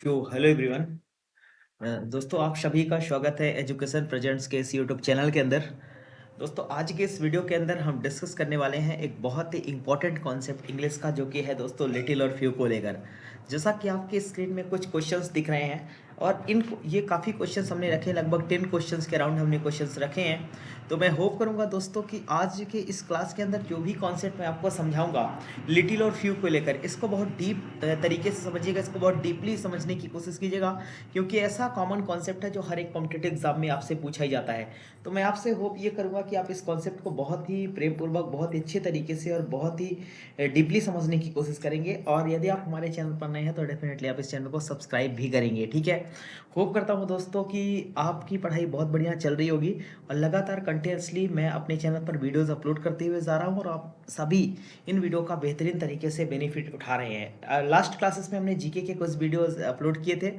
Hello everyone. दोस्तों आप सभी का स्वागत है एजुकेशन प्रेजेंट्स के इस यूट्यूब चैनल के अंदर। दोस्तों आज के इस वीडियो के अंदर हम डिस्कस करने वाले हैं एक बहुत ही इंपॉर्टेंट कॉन्सेप्ट इंग्लिश का, जो कि है दोस्तों लिटिल और फ्यू को लेकर। जैसा कि आपके स्क्रीन में कुछ क्वेश्चंस दिख रहे हैं और इन ये काफ़ी क्वेश्चंस हमने रखे, लगभग 10 क्वेश्चंस के अराउंड हमने क्वेश्चंस रखे हैं। तो मैं होप करूंगा दोस्तों कि आज के इस क्लास के अंदर जो भी कॉन्सेप्ट मैं आपको समझाऊंगा लिटिल और फ्यू को लेकर, इसको बहुत डीप तरीके से समझिएगा, इसको बहुत डीपली समझने की कोशिश कीजिएगा, क्योंकि ऐसा कॉमन कॉन्सेप्ट है जो हर एक कॉम्पिटेटिव एग्जाम में आपसे पूछा ही जाता है। तो मैं आपसे होप ये करूँगा कि आप इस कॉन्सेप्ट को बहुत ही प्रेमपूर्वक, बहुत ही अच्छे तरीके से और बहुत ही डीपली समझने की कोशिश करेंगे। और यदि आप हमारे चैनल पर नए हैं तो डेफिनेटली आप इस चैनल को सब्सक्राइब भी करेंगे, ठीक है। होप करता हूँ दोस्तों कि आपकी पढ़ाई बहुत बढ़िया चल रही होगी और लगातार कंटिन्यूसली मैं अपने चैनल पर वीडियोज़ अपलोड करते हुए जा रहा हूँ और आप सभी इन वीडियो का बेहतरीन तरीके से बेनिफिट उठा रहे हैं। लास्ट क्लासेस में हमने जीके के कुछ वीडियोस अपलोड किए थे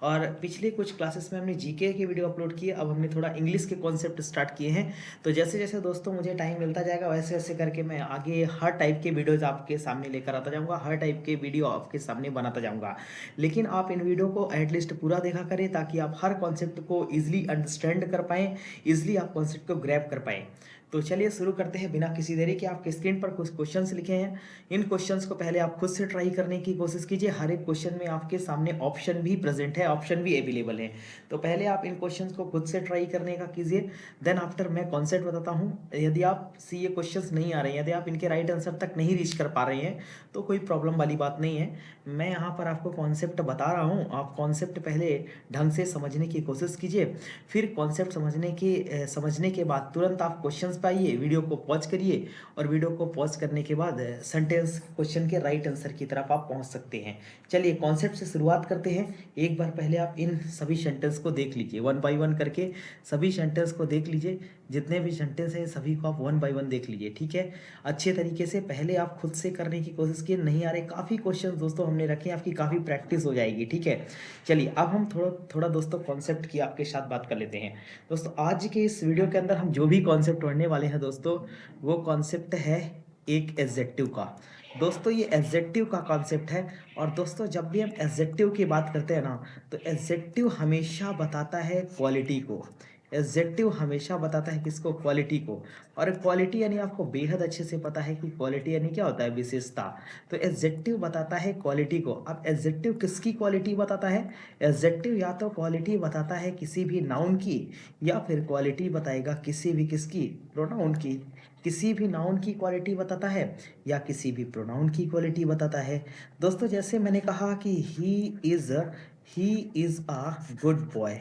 और पिछले कुछ क्लासेस में हमने जीके के वीडियो अपलोड किए। अब हमने थोड़ा इंग्लिश के कॉन्सेप्ट स्टार्ट किए हैं। तो जैसे जैसे दोस्तों मुझे टाइम मिलता जाएगा वैसे वैसे करके मैं आगे हर टाइप के वीडियोज़ आपके सामने लेकर आता जाऊँगा, हर टाइप के वीडियो आपके सामने बनाता जाऊँगा। लेकिन आप इन वीडियो को एटलीस्ट पूरा देखा करें ताकि आप हर कॉन्सेप्ट को ईजिली अंडरस्टैंड कर पाएँ, ईजिली आप कॉन्सेप्ट को ग्रैब कर पाएँ। तो चलिए शुरू करते हैं बिना किसी देरी के। आपके स्क्रीन पर कुछ क्वेश्चंस लिखे हैं। इन क्वेश्चंस को पहले आप खुद से ट्राई करने की कोशिश कीजिए। हर एक क्वेश्चन में आपके सामने ऑप्शन भी प्रेजेंट है, ऑप्शन भी अवेलेबल है। तो पहले आप इन क्वेश्चंस को खुद से ट्राई करने का कीजिए, देन आफ्टर मैं कॉन्सेप्ट बताता हूँ। यदि आप सी ये क्वेश्चंस नहीं आ रहे हैं, यदि आप इनके राइट आंसर तक नहीं रीच कर पा रहे हैं तो कोई प्रॉब्लम वाली बात नहीं है। मैं यहाँ पर आपको कॉन्सेप्ट बता रहा हूँ, आप कॉन्सेप्ट पहले ढंग से समझने की कोशिश कीजिए। फिर कॉन्सेप्ट समझने के बाद तुरंत आप क्वेश्चंस पे आइए, वीडियो को पॉज करिए और वीडियो को पॉज करने के बाद सेंटेंस क्वेश्चन के राइट आंसर की तरफ आप पहुंच सकते हैं। चलिए कॉन्सेप्ट से शुरुआत करते हैं। एक बार पहले आप इन सभी सेंटेंस को देख लीजिए, वन बाय वन करके सभी सेंटेंस को देख लीजिए। जितने भी सेंटेंस हैं सभी को आप वन बाय वन देख लीजिए, ठीक है। अच्छे तरीके से पहले आप खुद से करने की कोशिश कीजिए। नहीं आ रहे, काफ़ी क्वेश्चन दोस्तों हमने रखे हैं, आपकी काफ़ी प्रैक्टिस हो जाएगी, ठीक है। चलिए अब हम थोड़ा थोड़ा दोस्तों कॉन्सेप्ट की आपके साथ बात कर लेते हैं। दोस्तों आज के इस वीडियो के अंदर हम जो भी कॉन्सेप्ट पढ़ने वाले हैं दोस्तों, वो कॉन्सेप्ट है एक एडजेक्टिव का। दोस्तों ये एडजेक्टिव का कॉन्सेप्ट है। और दोस्तों जब भी हम एडजेक्टिव की बात करते हैं ना, तो एडजेक्टिव हमेशा बताता है क्वालिटी को। एडजेक्टिव हमेशा बताता है किसको? क्वालिटी को। और क्वालिटी यानी आपको बेहद अच्छे से पता है कि क्वालिटी यानी क्या होता है? विशेषता। तो एडजेक्टिव बताता है क्वालिटी को। अब एडजेक्टिव किसकी क्वालिटी बताता है? एडजेक्टिव या तो क्वालिटी बताता है किसी भी नाउन की, या फिर क्वालिटी बताएगा किसी भी किसकी? प्रोनाउन की। किसी भी नाउन की क्वालिटी बताता है या किसी भी प्रोनाउन की क्वालिटी बताता है। दोस्तों जैसे मैंने कहा कि he is a good boy.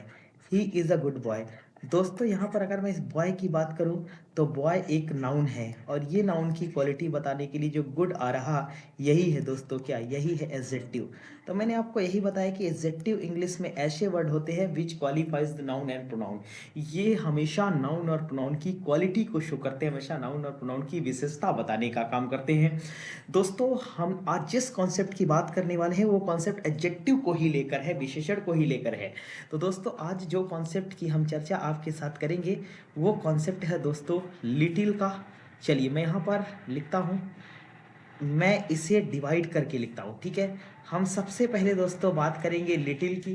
He is a good boy. दोस्तों यहाँ पर अगर मैं इस बॉय की बात करूँ तो बॉय एक नाउन है और ये नाउन की क्वालिटी बताने के लिए जो गुड आ रहा, यही है दोस्तों, क्या? यही है एडजेक्टिव। तो मैंने आपको यही बताया कि एडजेक्टिव इंग्लिश में ऐसे वर्ड होते हैं which qualifies the noun and pronoun. ये हमेशा नाउन और प्रोनाउन की क्वालिटी को शो करते हैं, हमेशा नाउन और प्रोनाउन की विशेषता बताने का काम करते हैं। दोस्तों हम आज जिस कॉन्सेप्ट की बात करने वाले हैं वो कॉन्सेप्ट एडजेक्टिव को ही लेकर है, विशेषण को ही लेकर है। तो दोस्तों आज जो कॉन्सेप्ट की हम चर्चा आपके साथ करेंगे वो कॉन्सेप्ट है दोस्तों लिटिल का। चलिए मैं यहाँ पर लिखता हूँ, मैं इसे डिवाइड करके लिखता हूँ, ठीक है। हम सबसे पहले दोस्तों बात करेंगे लिटिल की,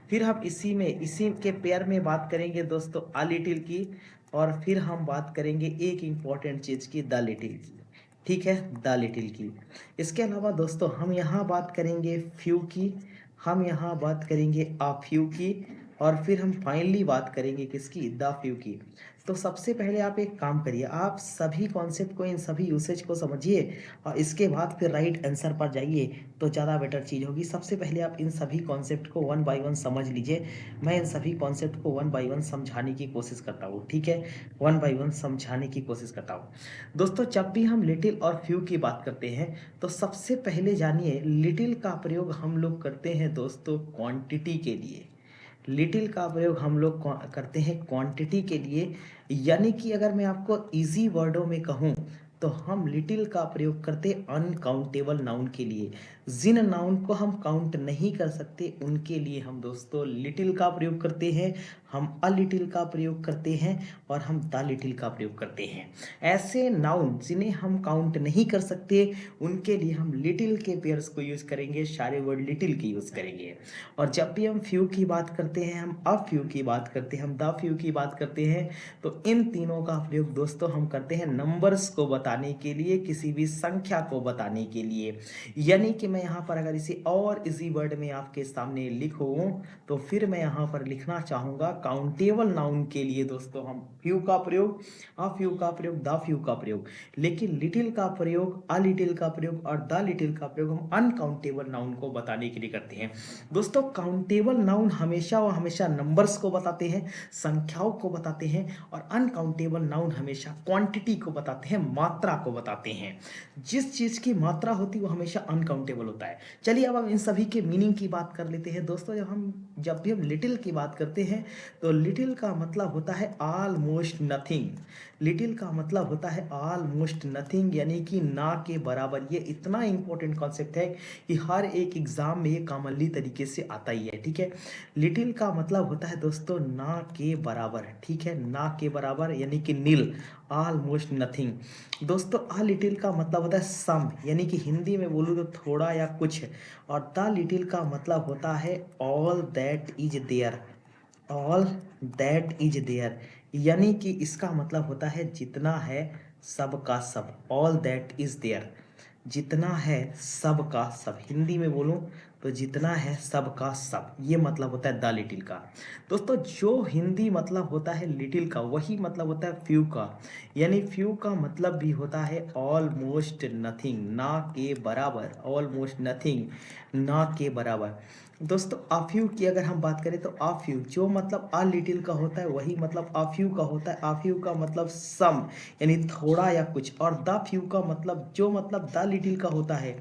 फिर हम इसी के पेयर में बात करेंगे दोस्तों अ लिटिल की, और फिर हम बात करेंगे एक इम्पॉर्टेंट चीज़ की, द लिटिल की, ठीक है, द लिटिल की। इसके अलावा दोस्तों हम यहाँ बात करेंगे फ्यू की, हम यहाँ बात करेंगे अ फ्यू की, और फिर हम फाइनली बात करेंगे किसकी? द फ्यू की। तो सबसे पहले आप एक काम करिए, आप सभी कॉन्सेप्ट को, इन सभी यूसेज को समझिए और इसके बाद फिर राइट आंसर पर जाइए तो ज़्यादा बेटर चीज़ होगी। सबसे पहले आप इन सभी कॉन्सेप्ट को वन बाय वन समझ लीजिए। मैं इन सभी कॉन्सेप्ट को वन बाय वन समझाने की कोशिश करता हूँ, ठीक है, वन बाय वन समझाने की कोशिश करता हूँ। दोस्तों जब भी हम लिटिल और फ्यू की बात करते हैं तो सबसे पहले जानिए लिटिल का प्रयोग हम लोग करते हैं दोस्तों क्वांटिटी के लिए। लिटिल का प्रयोग हम लोग करते हैं क्वांटिटी के लिए, यानी कि अगर मैं आपको इजी वर्डों में कहूँ तो हम लिटिल का प्रयोग करते हैं अनकाउंटेबल नाउन के लिए। जिन नाउन को हम काउंट नहीं कर सकते उनके लिए हम दोस्तों लिटिल का प्रयोग करते हैं, हम अ लिटिल का प्रयोग करते हैं और हम द लिटिल का प्रयोग करते हैं। ऐसे नाउन जिन्हें हम काउंट नहीं कर सकते उनके लिए हम लिटिल के पेयर्स को यूज करेंगे, सारे वर्ड लिटिल की यूज करेंगे। और जब भी हम फ्यू की बात करते हैं, हम अ फ्यू की बात करते हैं, हम द फ्यू की बात करते हैं, तो इन तीनों का प्रयोग दोस्तों हम करते हैं नंबर्स को बताने के लिए, किसी भी संख्या को बताने के लिए। यानी कि मैं यहाँ पर अगर इसे और इजी वर्ड में आपके सामने लिखूं तो फिर मैं यहाँ पर लिखना चाहूंगा काउंटेबल नाउन के लिए दोस्तों हम फ्यू का प्रयोग, अ फ्यू का प्रयोग, द फ्यू का प्रयोग, लेकिन लिटिल का प्रयोग, अ लिटिल का प्रयोग और द लिटिल का प्रयोग हम अनकाउंटेबल नाउन को बताने के लिए करते हैं। दोस्तों काउंटेबल नाउन हमेशा व हमेशा नंबर्स को बताते हैं, संख्याओं को बताते हैं, और अनकाउंटेबल नाउन हमेशा क्वांटिटी को बताते हैं, मात्रा को बताते हैं। जिस चीज की मात्रा होती है वो हमेशा अनकाउंटेबल होता है। चलिए अब हम इन सभी के मीनिंग की बात कर लेते हैं दोस्तों। जब भी हम लिटिल की बात करते हैं तो लिटिल का मतलब होता है ऑलमोस्ट नथिंग। लिटिल का मतलब होता है ऑलमोस्ट नथिंग, यानी कि ना के बराबर। ये इतना इंपॉर्टेंट कॉन्सेप्ट है कि हर एक एग्जाम में ये कॉमनली तरीके से आता ही है, ठीक है। लिटिल का मतलब होता है दोस्तों ना के बराबर, ठीक है, ना के बराबर यानी कि नील, ऑलमोस्ट नथिंग। दोस्तों अ लिटिल का मतलब होता है सम, यानी कि हिंदी में बोलूँ तो थोड़ा या कुछ। और द लिटिल का मतलब होता है all that is there, all that is there, यानी कि इसका मतलब होता है जितना है सब का सब, ऑल दैट इज देयर, जितना है सब का सब। हिंदी में बोलूं तो जितना है सब का सब, ये मतलब होता है द लिटिल का। दोस्तों जो हिंदी मतलब होता है लिटिल का वही मतलब होता है फ्यू का, यानी फ्यू का मतलब भी होता है ऑलमोस्ट नथिंग, ना के बराबर, ऑलमोस्ट नथिंग, ना के बराबर। दोस्तों आ फ्यू की अगर हम बात करें तो आ फ्यू जो मतलब आ लिटिल का होता है वही मतलब आ फ्यू का होता है। आ फ्यू का मतलब सम, यानी थोड़ा या कुछ, और द फ्यू का मतलब जो मतलब द लिटिल का होता है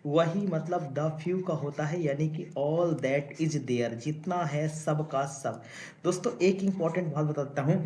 वही मतलब द फ्यू का होता है, यानी कि ऑल दैट इज देयर, जितना है सब का सब। दोस्तों एक इंपॉर्टेंट बात बताता हूँ,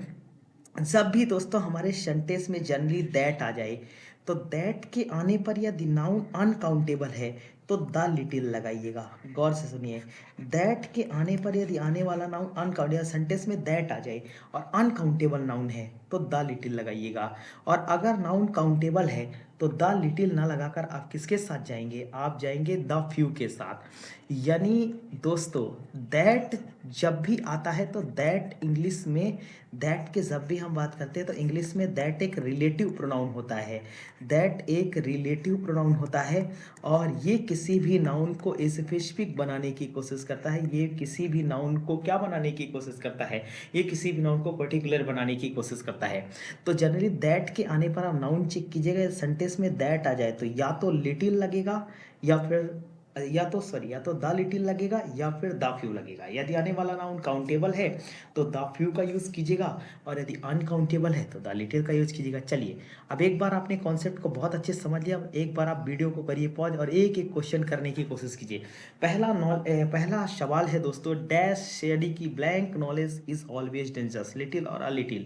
जब भी दोस्तों हमारे सेंटेंस में जनरली दैट आ जाए तो दैट के आने पर यदि नाउन अनकाउंटेबल है तो द लिटिल लगाइएगा। गौर से सुनिए, दैट के आने पर यदि आने वाला नाउन अनकाउंटेबल, सेंटेंस में दैट आ जाए और अनकाउंटेबल नाउन है तो द लिटिल लगाइएगा। और अगर नाउन काउंटेबल है तो द लिटिल ना लगाकर आप किसके साथ जाएंगे, आप जाएंगे द फ्यू के साथ। यानी दोस्तों दैट जब भी आता है तो दैट इंग्लिश में, दैट के जब भी हम बात करते हैं तो इंग्लिश में दैट एक रिलेटिव प्रोनाउन होता है, दैट एक रिलेटिव प्रोनाउन होता है। और ये किसी भी नाउन को स्पेसिफिक बनाने की कोशिश करता है, ये किसी भी नाउन को क्या बनाने की कोशिश करता है, ये किसी भी नाउन को पर्टिकुलर बनाने की कोशिश करता है। तो जनरली दैट के आने पर आप नाउन चेक कीजिएगा, सेंटेंस में दैट आ जाए तो या तो लिटिल लगेगा या फिर या तो सॉरी या तो द लिटिल लगेगा या फिर द फ्यू लगेगा। यदि आने वाला नाउन काउंटेबल है तो द फ्यू का यूज कीजिएगा, और यदि अनकाउंटेबल है तो द लिटिल का यूज कीजिएगा। चलिए अब एक बार आपने कॉन्सेप्ट को बहुत अच्छे से समझ लिया, अब एक बार आप वीडियो को करिए पॉज और एक एक क्वेश्चन करने की कोशिश कीजिए। पहला सवाल है दोस्तों, डैश यानी कि blank knowledge is always dangerous, little और अ लिटिल।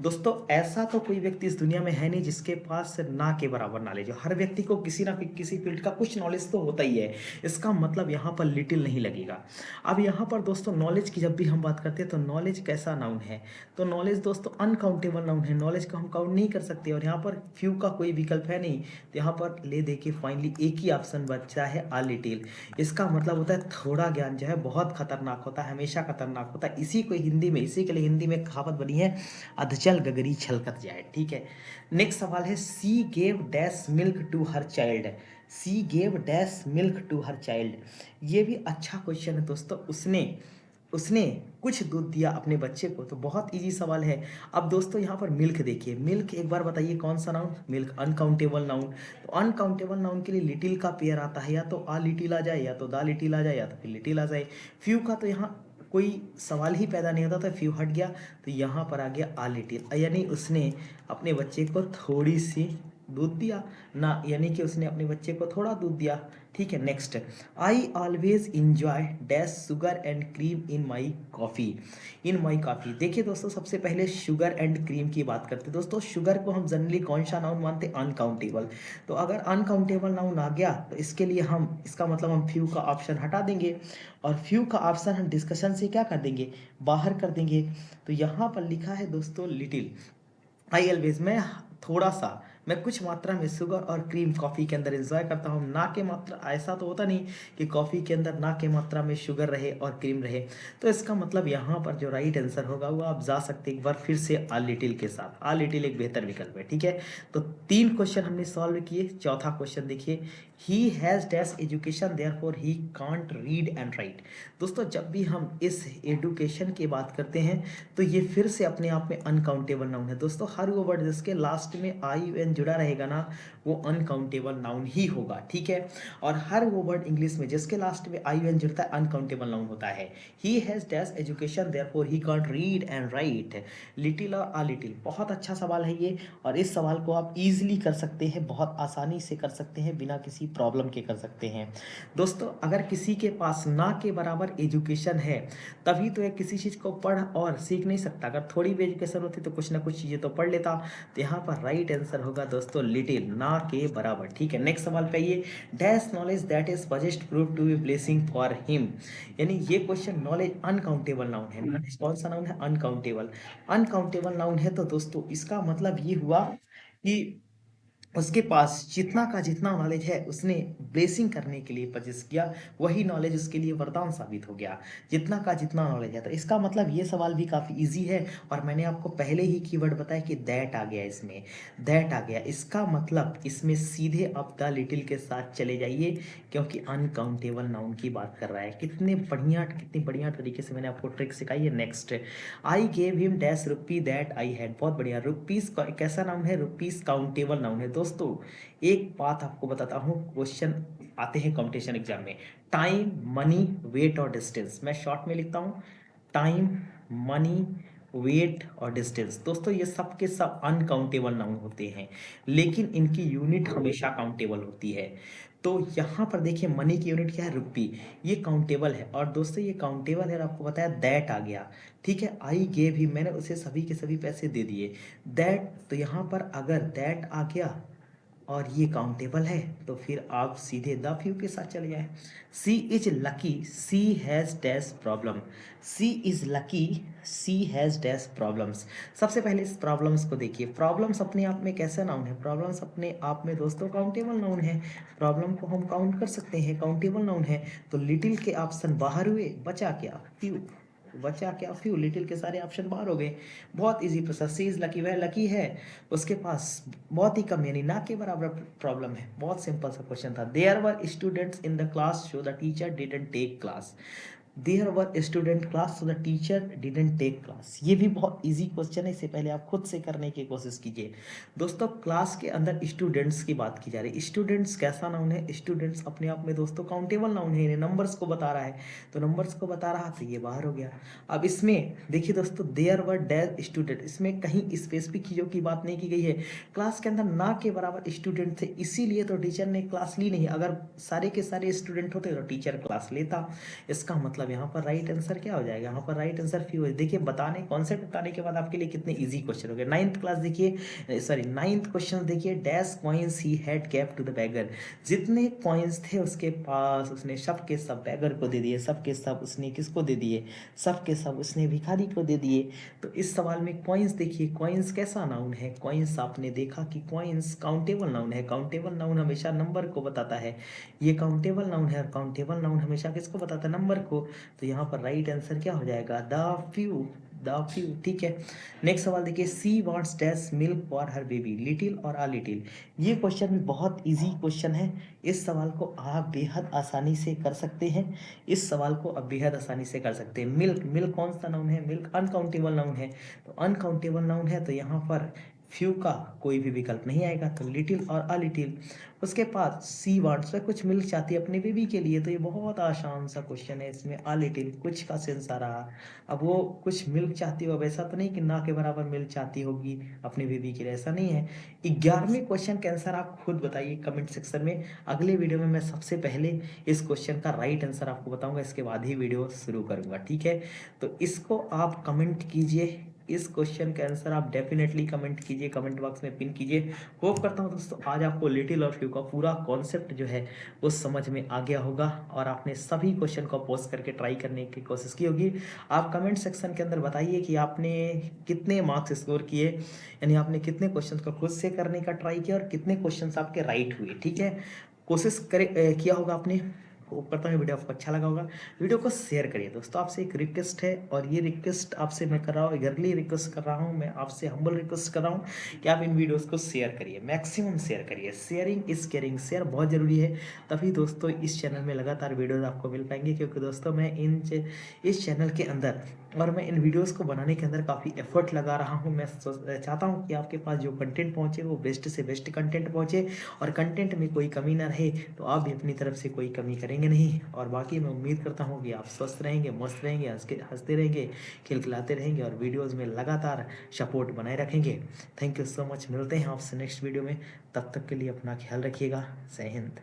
दोस्तों ऐसा तो कोई व्यक्ति इस दुनिया में है नहीं जिसके पास ना के बराबर नॉलेज हो। हर व्यक्ति को किसी ना किसी फील्ड का कुछ नॉलेज तो होता ही है, इसका मतलब यहाँ पर लिटिल नहीं लगेगा। अब यहाँ पर दोस्तों नॉलेज की जब भी हम बात करते हैं तो नॉलेज कैसा नाउन है, तो नॉलेज दोस्तों अनकाउंटेबल नाउन है, नॉलेज को हम काउंट नहीं कर सकते, और यहाँ पर फ्यू का कोई विकल्प है नहीं, तो यहाँ पर ले दे के फाइनली एक ही ऑप्शन बचा है आ लिटिल। इसका मतलब होता है थोड़ा ज्ञान जो है बहुत खतरनाक होता है, हमेशा खतरनाक होता है। इसी को हिंदी में, इसी के लिए हिंदी में कहावत बनी है, अधचल गगरी छलकत जाए, ठीक है। नेक्स्ट सवाल है, she gave dash milk to her child, she gave dash milk to her child. ये भी अच्छा क्वेश्चन है दोस्तों, उसने उसने कुछ दूध दिया अपने बच्चे को, तो बहुत इजी सवाल है। अब दोस्तों यहाँ पर मिल्क देखिए, मिल्क एक बार बताइए कौन सा नाउन, मिल्क अनकाउंटेबल नाउन। तो अनकाउंटेबल नाउन के लिए लिटिल का पेयर आता है, या तो आ लिटिल आ जाए, या तो दा लिटिल आ जाए, या तो फिर लिटिल आ जाए। फ्यू का तो यहाँ कोई सवाल ही पैदा नहीं होता, तो फ्यू हट गया, तो यहाँ पर आ गया आ लिटिल, यानी उसने अपने बच्चे को थोड़ी सी दूध दिया ना, यानी कि उसने अपने बच्चे को थोड़ा दूध दिया। ठीक है, next, I always enjoy dash sugar and cream in my coffee. In my coffee, देखिए दोस्तों, सबसे पहले शुगर एंड क्रीम की बात करते हैं। दोस्तों शुगर को हम जनरली कौन सा नाउन मानते हैं? अनकाउंटेबल। तो अगर अनकाउंटेबल नाउन आ गया तो इसके लिए हम, इसका मतलब हम फ्यू का ऑप्शन हटा देंगे, और फ्यू का ऑप्शन हम डिस्कशन से क्या कर देंगे? बाहर कर देंगे। तो यहाँ पर लिखा है दोस्तों लिटिल। आई ऑलवेज, मैं थोड़ा सा, मैं कुछ मात्रा में शुगर और क्रीम कॉफ़ी के अंदर एंजॉय करता हूँ, ना के मात्रा, ऐसा तो होता नहीं कि कॉफ़ी के अंदर ना के मात्रा में शुगर रहे और क्रीम रहे। तो इसका मतलब यहाँ पर जो राइट आंसर होगा वो आप जा सकते हैं एक बार फिर से आ लिटिल के साथ। आ लिटिल एक बेहतर विकल्प है। ठीक है, तो 3 क्वेश्चन हमने सॉल्व किए। चौथा क्वेश्चन देखिए, he has dash education therefore he can't read and right. दोस्तों जब भी हम इस एडुकेशन की बात करते हैं तो ये फिर से अपने आप में अनकाउंटेबल नाउन है। दोस्तों हर वो वर्ड जिसके लास्ट में आई एन जुड़ा रहेगा ना, वो अनकाउंटेबल नाउन ही होगा। ठीक है, और हर वो वर्ड इंग्लिश में जिसके लास्ट में आई एन जुड़ता है अनकाउंटेबल नाउन होता है। He has dash education therefore he can't read and right. Little और आ लिटिल, बहुत अच्छा सवाल है ये, और इस सवाल को आप इजीली कर सकते हैं, बहुत आसानी से कर सकते हैं, बिना किसी प्रॉब्लम के कर सकते हैं। दोस्तों अगर किसी के पास ना के बराबर एजुकेशन है तभी तो ये किसी चीज़ को पढ़ और सीख नहीं सकता। अगर थोड़ी भी एजुकेशन होती तो कुछ ना कुछ चीज़ें तो पढ़ लेता। तो यहाँ पर राइट आंसर होगा दोस्तों लिटिल, ना के बराबर। ठीक है, नेक्स्ट सवाल पे आइए, dash knowledge that is possessed prove to be blessing for him. यानी ये क्वेश्चन नॉलेज अनकाउंटेबल नाउन है। नॉलेज कौन सा नाउन है? अनकाउंटेबल। अनकाउंटेबल नाउन है तो दोस्तों इसका मतलब ये हुआ कि उसके पास जितना का जितना नॉलेज है उसने ब्लेसिंग करने के लिए परचेस किया, वही नॉलेज उसके लिए वरदान साबित हो गया। जितना का जितना नॉलेज है, तो इसका मतलब ये सवाल भी काफ़ी इजी है। और मैंने आपको पहले ही कीवर्ड बताया कि दैट आ गया इसमें, दैट आ गया। इसका मतलब इसमें सीधे आप द लिटिल के साथ चले जाइए, क्योंकि अनकाउंटेबल नाउन की बात कर रहा है। कितनी बढ़िया तरीके से मैंने आपको ट्रिक सिखाई है। Next, I gave him dash rupee that I had. बहुत बढ़िया, रुपीस कैसा नाउन है? रुपीस काउंटेबल नाउन है। दोस्तों एक बात आपको बताता हूँ, क्वेश्चन आते हैं कंपटीशन एग्जाम में, टाइम, मनी, वेट और डिस्टेंस। मैं शॉर्ट में लिखता हूँ, टाइम, मनी, वेट और डिस्टेंस। दोस्तों ये सब के सब अनकाउंटेबल नाउन होते हैं, लेकिन इनकी यूनिट हमेशा काउंटेबल होती है। तो यहाँ पर देखिए मनी की यूनिट क्या है? रुपी। ये काउंटेबल है, और दोस्तों ये काउंटेबल है, और आपको बताया दैट आ गया। ठीक है, आई गेव ही, मैंने उसे सभी के सभी पैसे दे दिए। दैट, तो यहाँ पर अगर दैट आ गया और ये काउंटेबल है तो फिर आप सीधे द फ्यू के साथ चले जाए। She is lucky, she has dash problem. She is lucky, she has dash problems. सबसे पहले इस प्रॉब्लम्स को देखिए। प्रॉब्लम्स अपने आप में कैसा नाउन है? प्रॉब्लम्स अपने आप में दोस्तों काउंटेबल नाउन है। प्रॉब्लम को हम काउंट कर सकते हैं, काउंटेबल नाउन है। तो लिटिल के ऑप्शन बाहर हुए, बचा क्या? फ्यू। बचा क्या? फ्यू। लिटिल के सारे ऑप्शन बाहर हो गए। बहुत easy process. She is lucky, वह लकी है, उसके पास बहुत ही कम यानी ना के बराबर प्रॉब्लम है। बहुत सिंपल सा क्वेश्चन था। There were students in the class so the teacher didn't take class. There were student class so the teacher didn't take class. ये भी बहुत इजी क्वेश्चन है, इससे पहले आप खुद से करने की कोशिश कीजिए। दोस्तों क्लास के अंदर स्टूडेंट्स की बात की जा रही है। स्टूडेंट्स कैसा नाउन है? स्टूडेंट्स अपने आप में दोस्तों काउंटेबल नाउन है, इन्हें नंबर्स को बता रहा है। तो नंबर्स को बता रहा तो ये बाहर हो गया। अब इसमें देखिए दोस्तों, देयर वर डैश स्टूडेंट, इसमें कहीं स्पेसिफिक चीज़ों की बात नहीं की गई है। क्लास के अंदर ना के बराबर स्टूडेंट थे, इसीलिए तो टीचर ने क्लास ली नहीं। अगर सारे के सारे स्टूडेंट होते तो टीचर क्लास लेता। इसका मतलब यहाँ पर राइट आंसर क्या हो जाएगा? यहाँ पर राइट आंसर फ्यू है। देखिए बताने, कॉन्सेप्ट बताने के बाद आपके लिए कितने इजी क्वेश्चन हो गए। नाइन्थ क्लास देखिए, सॉरी नाइन्थ क्वेश्चन देखिए, dash coins he had kept to the beggar. जितने कॉइन्स थे उसके पास उसने सब के सब बैगर को दे दिए। सब के सब उसने किसको दे दिए? सब के सब उसने भिखारी को दे दिए। तो इस सवाल में कॉइन्स देखिए, कॉइन्स कैसा नाउन है? कॉइन्स आपने देखा कि कॉइन्स काउंटेबल नाउन है। काउंटेबल नाउन हमेशा नंबर को बताता है। ये काउंटेबल नाउन है, और काउंटेबल नाउन हमेशा किसको बताता है? नंबर को। तो यहाँ पर राइट आंसर क्या हो जाएगा? The few, the few. ठीक है, नेक्स्ट सवाल देखिए, सी wants dash milk for her baby, little और आ लिटिल। ये क्वेश्चन भी बहुत इजी क्वेश्चन है। इस सवाल को आप बेहद आसानी से कर सकते हैं। इस सवाल को आप बेहद आसानी से कर सकते हैं। मिल्क, मिल्क कौन सा नाउन है? मिल्क अनकाउंटेबल नाउन है। तो अनकाउंटेबल नाउन है तो यहाँ पर फ्यू का कोई भी विकल्प नहीं आएगा, तो लिटिल और अ लिटिल। उसके बाद सी वांट्स में कुछ मिल्क चाहती है अपने बेबी के लिए, तो ये बहुत आसान सा क्वेश्चन है, इसमें अ लिटिल कुछ का सेंस आ रहा। अब वो कुछ मिल्क चाहती हो, अब ऐसा तो नहीं कि ना के बराबर मिल्क चाहती होगी अपने बेबी के लिए, ऐसा नहीं है। 11वें क्वेश्चन का आंसर आप खुद बताइए कमेंट सेक्शन में। अगले वीडियो में मैं सबसे पहले इस क्वेश्चन का राइट आंसर आपको बताऊंगा, इसके बाद ही वीडियो शुरू करूंगा, ठीक है। तो इसको आप कमेंट कीजिए, इस क्वेश्चन का आंसर आप डेफिनेटली कमेंट कीजिए, कमेंट बॉक्स में पिन कीजिए। होप करता हूँ दोस्तों आज आपको लिटिल और फ्यू का पूरा कॉन्सेप्ट जो है वो समझ में आ गया होगा और आपने सभी क्वेश्चन को पोस्ट करके ट्राई करने की कोशिश की होगी। आप कमेंट सेक्शन के अंदर बताइए कि आपने कितने मार्क्स स्कोर किए, यानी आपने कितने क्वेश्चन को खुद से करने का ट्राई किया और कितने क्वेश्चन आपके राइट हुए, ठीक है। कोशिश करे किया होगा आपने। होप करता हूँ वीडियो आपको अच्छा लगा होगा। वीडियो को शेयर करिए दोस्तों, आपसे एक रिक्वेस्ट है और ये रिक्वेस्ट आपसे मैं कर रहा हूँ, ईगरली रिक्वेस्ट कर रहा हूँ, मैं आपसे हम्बल रिक्वेस्ट कर रहा हूँ कि आप इन वीडियोस को शेयर करिए, मैक्सिमम शेयर करिए। शेयरिंग इज केयरिंग, शेयर बहुत ज़रूरी है, तभी दोस्तों इस चैनल में लगातार वीडियोस आपको मिल पाएंगे। क्योंकि दोस्तों मैं इस चैनल के अंदर और मैं इन वीडियोस को बनाने के अंदर काफ़ी एफर्ट लगा रहा हूँ। मैं चाहता हूँ कि आपके पास जो कंटेंट पहुँचे वो बेस्ट से बेस्ट कंटेंट पहुँचे और कंटेंट में कोई कमी ना रहे, तो आप भी अपनी तरफ से कोई कमी करेंगे नहीं। और बाकी मैं उम्मीद करता हूँ कि आप स्वस्थ रहेंगे, मस्त रहेंगे, हंसते रहेंगे, खिलखिलाते रहेंगे और वीडियोज़ में लगातार सपोर्ट बनाए रखेंगे। थैंक यू सो मच, मिलते हैं आपसे नेक्स्ट वीडियो में, तब तक के लिए अपना ख्याल रखिएगा। जय हिंद।